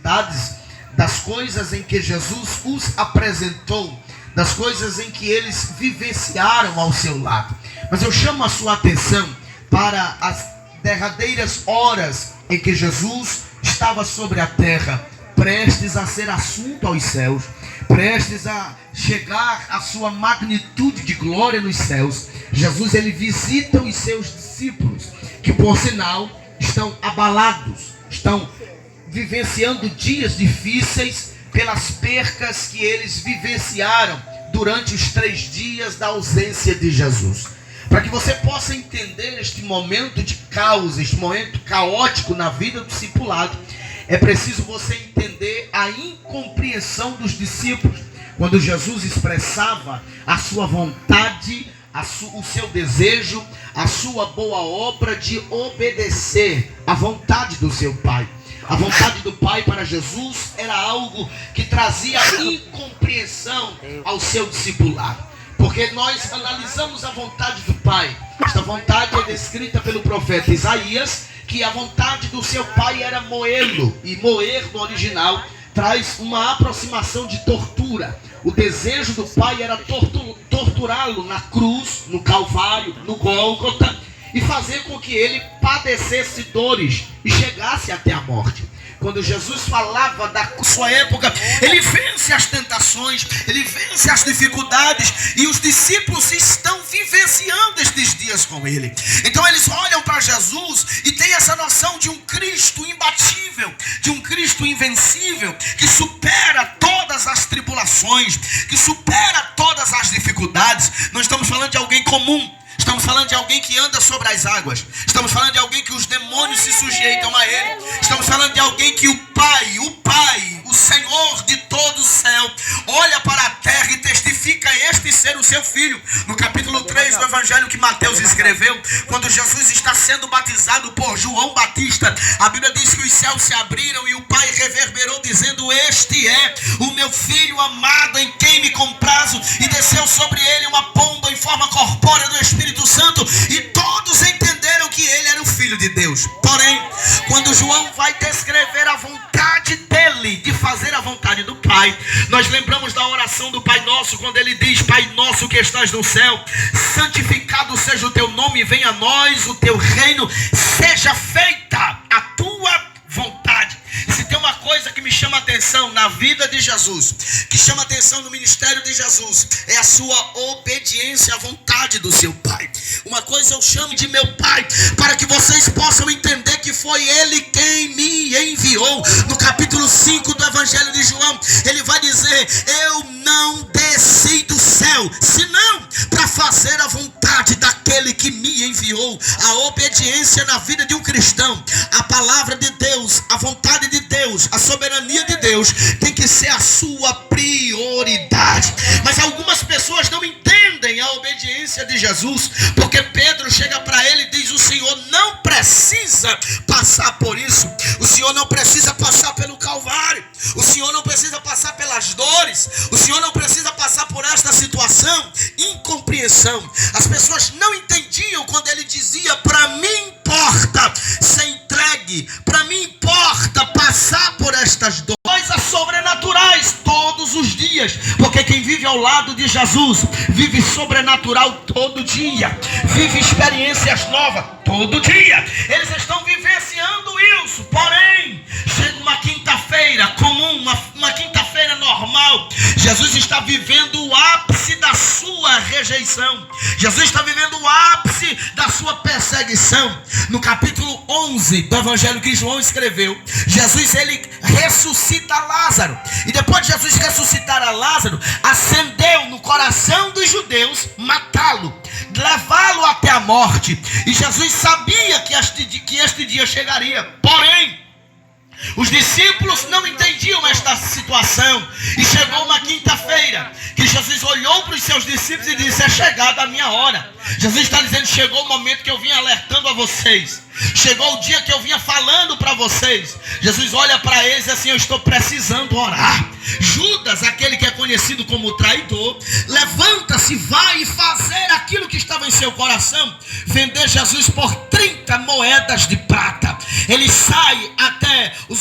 curiosidades das coisas em que Jesus os apresentou, das coisas em que eles vivenciaram ao seu lado. Mas eu chamo a sua atenção para as derradeiras horas em que Jesus estava sobre a terra, prestes a ser assunto aos céus, prestes a chegar à sua magnitude de glória nos céus. Jesus, ele visita os seus discípulos, que por sinal estão abalados, estão vivenciando dias difíceis pelas percas que eles vivenciaram durante os 3 dias da ausência de Jesus. Para que você possa entender este momento de caos, este momento caótico na vida do discipulado, é preciso você entender a incompreensão dos discípulos, quando Jesus expressava a sua vontade, o seu desejo, a sua boa obra de obedecer à vontade do seu Pai. A vontade do Pai para Jesus era algo que trazia incompreensão ao seu discipulado. Porque nós analisamos a vontade do Pai. Esta vontade é descrita pelo profeta Isaías, que a vontade do seu Pai era moê-lo. E moer no original traz uma aproximação de tortura. O desejo do Pai era torturá-lo na cruz, no Calvário, no Gólgota, e fazer com que ele padecesse dores e chegasse até a morte. Quando Jesus falava da sua época, ele vence as tentações, ele vence as dificuldades, e os discípulos estão vivenciando estes dias com ele. Então eles olham para Jesus e têm essa noção de um Cristo imbatível, de um Cristo invencível, que supera todas as tribulações, que supera todas as dificuldades. Não estamos falando de alguém comum. Estamos falando de alguém que anda sobre as águas. Estamos falando de alguém que os demônios se sujeitam a ele. Estamos falando de alguém que o Pai, o Senhor de todo o céu, olha para a terra e testifica este ser o seu Filho. No capítulo 3 do Evangelho que Mateus escreveu, quando Jesus está sendo batizado por João Batista, a Bíblia diz que os céus se abriram e o Pai reverberou dizendo: este é o meu Filho amado, em quem me comprazo. E desceu sobre ele uma pomba em forma corpórea do Espírito Santo, e todos entenderam que ele era o Filho de Deus. Porém, quando João vai descrever a vontade dele de fazer a vontade do Pai, nós lembramos da oração do Pai Nosso, quando ele diz: Pai nosso que estás no céu, santificado seja o teu nome, venha a nós o teu reino, seja feita a tua vontade. E se tem uma coisa que me chama a atenção na vida de Jesus, que chama a atenção no ministério de Jesus, é a sua obediência à vontade do seu Pai. Uma coisa eu chamo de meu Pai, para que vocês possam entender que foi Ele quem me enviou. No capítulo 5 do Evangelho de João, ele vai dizer: eu não desci do céu, senão para fazer a vontade daquele que me enviou. A obediência na vida de um cristão, a palavra de Deus, a vontade de Deus, a soberania de Deus tem que ser a sua prioridade. Mas algumas pessoas não entendem a obediência de Jesus, porque Pedro chega para ele e diz: o Senhor não precisa passar por isso, o Senhor não precisa passar pelo Calvário, o Senhor não precisa passar pelas dores, o Senhor não precisa passar por esta situação. Incompreensão. As pessoas não entendiam quando ele dizia: para mim importa ser entregue, para mim importa passar por estas dores. Coisas sobrenaturais todos os dias, porque quem vive ao lado de Jesus vive sobrenatural todo dia, vive experiências novas todo dia. Eles estão vivenciando isso. Porém, chega uma quinta-feira comum, uma quinta-feira normal, Jesus está vivendo o ápice da sua rejeição, Jesus está vivendo o ápice da sua perseguição. No capítulo 11 do Evangelho que João escreveu, Jesus ele ressuscita Lázaro, e depois de Jesus ressuscitar a Lázaro, acendeu no coração dos judeus matá-lo, levá-lo até a morte. E Jesus sabia que este dia chegaria. Porém, os discípulos não entendiam esta situação. E chegou uma quinta-feira que Jesus olhou para os seus discípulos e disse: é chegada a minha hora. Jesus está dizendo: chegou o momento que eu vim alertando a vocês, chegou o dia que eu vinha falando para vocês. Jesus olha para eles e assim: eu estou precisando orar. Judas, aquele que é conhecido como traidor, levanta-se, vai fazer aquilo que estava em seu coração, vender Jesus por 30 moedas de prata. Ele sai até os